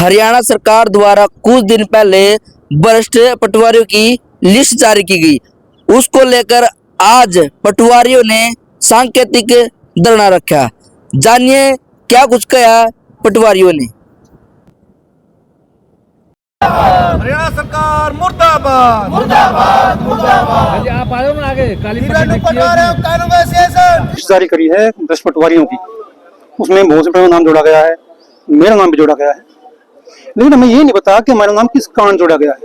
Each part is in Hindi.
हरियाणा सरकार द्वारा कुछ दिन पहले भ्रष्ट पटवारियों की लिस्ट जारी की गई। उसको लेकर आज पटवारियों ने सांकेतिक धरना रखा। जानिए क्या कुछ कहा पटवारियों ने। हरियाणा सरकार मुर्दाबाद मुर्दाबाद मुर्दाबाद। आप आए हो ना आगे काली जारी करी है 10 पटवारियों की, उसमें बहुत से नाम जोड़ा गया है, मेरा नाम भी जोड़ा गया है, लेकिन हमें ये नहीं पता कि हमारा नाम किस कारण जोड़ा गया है।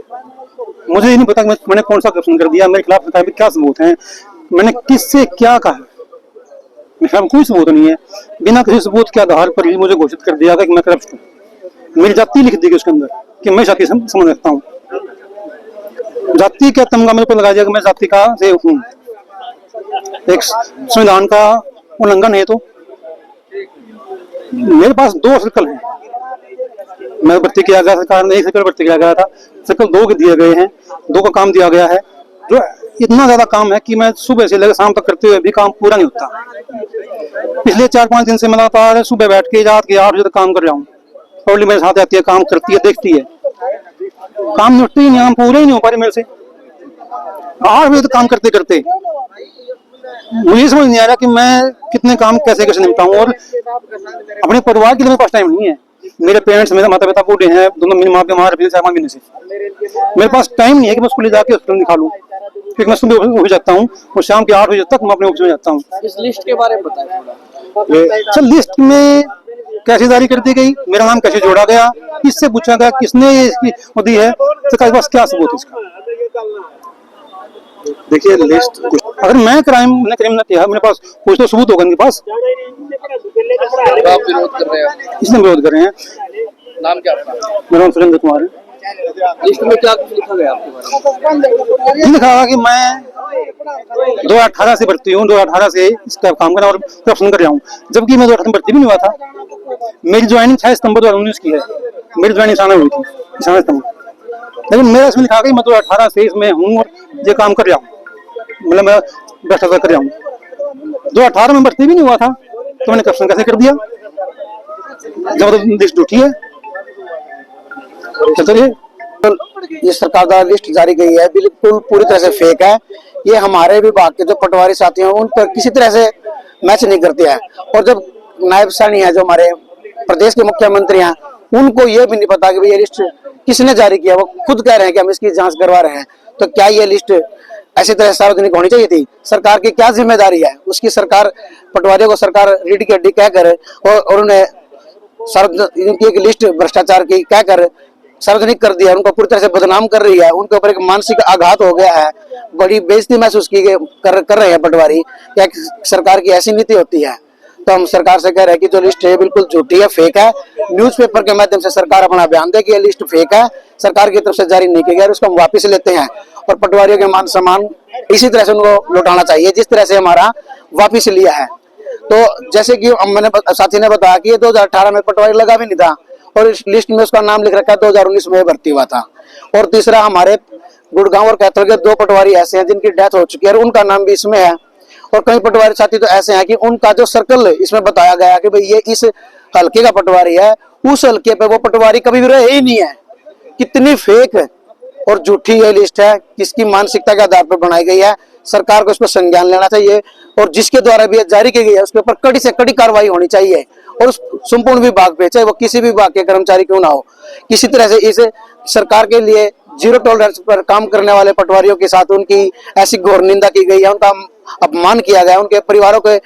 मुझे ये नहीं पता कि मैंने कौन सा करप्शन कर दिया, मेरे खिलाफ क्या सबूत हैं, मैंने किससे क्या कहा। मेरे खिलाफ कोई सबूत नहीं है, बिना किसी सबूत के आधार पर ही मुझे घोषित कर दिया कि मैं करप्ट हूँ। मेरी जाति लिख दी गई उसके अंदर कि मैं जाति समझ रखता हूँ। जाति का तमगा मेरे पर लगा दिया कि मैं जाति का से हूँ। एक संविधान का उल्लंघन है। तो मेरे पास 2 सर्कल हैं, मैं भर्ती किया गया, सरकार ने 1 सर्कल भर्ती किया गया था, सर्कल 2 के दिए गए हैं, 2 का काम दिया गया है, जो इतना ज्यादा काम है कि मैं सुबह से लेकर शाम तक करते हुए भी काम पूरा नहीं होता। पिछले 4-5 दिन से मैं लगातार सुबह बैठ के रात के 8 बजे तक काम कर रहा हूँ। पब्लिक मेरे साथ आती है, काम करती है, देखती है, काम निपटते ही नहीं, काम पूरे ही नहीं हो पा रहे मेरे से। 8 बजे तक काम करते करते मुझे समझ नहीं आ रहा कि मैं कितने काम कैसे निपटाऊं, और अपने परिवार के लिए मेरे पास टाइम नहीं है। मेरे पेरेंट्स, मेरे माता पिता बूढ़े हैं, दोनों, मेरी माँ बीमार है 4 महीने से। मेरे पास टाइम नहीं है कि मैं स्कूल जाके हॉस्पिटल दिखा लूं, क्योंकि मैं सुबह ऑफिस जाता हूँ और शाम के 8 बजे तक मैं अपने ऑफिस में जाता हूँ। इस लिस्ट के बारे में बताएं। सर, लिस्ट में कैसे जारी कर दी गई, मेरा नाम कैसे जोड़ा गया, किससे पूछा गया, किसने इसकी दी है, सरकार के पास क्या सबूत है इसका। देखिए, लिस्ट अगर मैं क्राइम न किया, मेरे पास कुछ तो सबूत होगा इनके पास। आप विरोध कर रहे हैं, इसमें विरोध कर रहे हैं। नाम क्या आपका? मेरा नाम सुरेंद्र कुमार है। लिस्ट में क्या कुछ लिखा गया आपके बारे में? ये लिखा कि मैं 2018 से भर्ती हूँ, 2018 से इसका काम करना और करप्शन कर रहा हूँ, जबकि मैं 2018 में भर्ती भी नहीं हुआ था। मेरी ज्वाइनिंग 6 सितंबर 2019 की है, मेरी ज्वाइनिंग शामिल हुई थी 6 सितंबर, लेकिन मेरा इसमें लिखा कि मैं 2018 से इसमें हूँ और ये काम कर रहा हूँ, मतलब मैं भ्रष्टाचार कर रहा हूँ। 2018 में भर्ती भी नहीं हुआ था तो मैंने करप्शन कैसे कर दिया, जब लिस्ट उठी है। चलिए, ये सरकार द्वारा लिस्ट जारी गई है, बिल्कुल पूरी तरह से फेक है। ये हमारे विभाग के जो पटवारी साथी हैं उन पर किसी तरह से मैच नहीं करती है। और जब नायब सानी है, जो हमारे प्रदेश के मुख्यमंत्री हैं, उनको ये भी नहीं पता कि ये लिस्ट किसने जारी किया। वो खुद कह रहे हैं कि हम इसकी जांच करवा रहे हैं। तो क्या ये लिस्ट ऐसी तरह सार्वजनिक होनी चाहिए थी? सरकार की क्या जिम्मेदारी है उसकी? सरकार पटवारियों को सरकार रीढ़ की हड्डी कहकर और उन्हें इनकी एक लिस्ट भ्रष्टाचार की कहकर सार्वजनिक कर दिया, उनको पूरी तरह से बदनाम कर रही है। उनके ऊपर एक मानसिक आघात हो गया है, बड़ी बेइज्जती महसूस की कर रहे हैं पटवारी। क्या सरकार की ऐसी नीति होती है? तो हम सरकार से कह रहे हैं कि जो लिस्ट है बिल्कुल झूठी है, फेक है। न्यूज़पेपर के माध्यम से सरकार अपना बयान दे कि ये लिस्ट फेक है, सरकार की तरफ से जारी नहीं किया गया, उसको हम वापिस लेते हैं। और पटवारियों के मान सम्मान इसी तरह से उनको लौटाना चाहिए जिस तरह से हमारा वापिस लिया है। तो जैसे कि मैंने साथी ने बताया कि ये 2018 में पटवारी लगा भी नहीं था और इस लिस्ट में उसका नाम लिख रखा है 2019 में भर्ती हुआ था। और तीसरा, हमारे गुड़गांव और कैथल के 2 पटवारी ऐसे हैं जिनकी डेथ हो चुकी है और उनका नाम भी इसमें है। और कई पटवारी साथी तो ऐसे हैं कि उनका जो सर्कल इसमें बताया गया कि भाई ये इस हल्के का पटवारी है, उस हल्के पे वो पटवारी कभी भी रहे ही नहीं है। कितनी फेक और झूठी ये लिस्ट है, किसकी मानसिकता के आधार पर बनाई गई है। सरकार को इस पर संज्ञान लेना चाहिए और जिसके द्वारा भी जारी की गई है उसके ऊपर कड़ी से कड़ी कार्रवाई होनी चाहिए। और उस संपूर्ण विभाग पे, चाहे वो किसी भी विभाग के कर्मचारी क्यों ना हो, किसी तरह से इस सरकार के लिए 0 टॉलरेंस पर काम करने वाले पटवारियों के साथ उनकी ऐसी घोर निंदा की गई है, उनका अपमान किया गया, उनके परिवारों के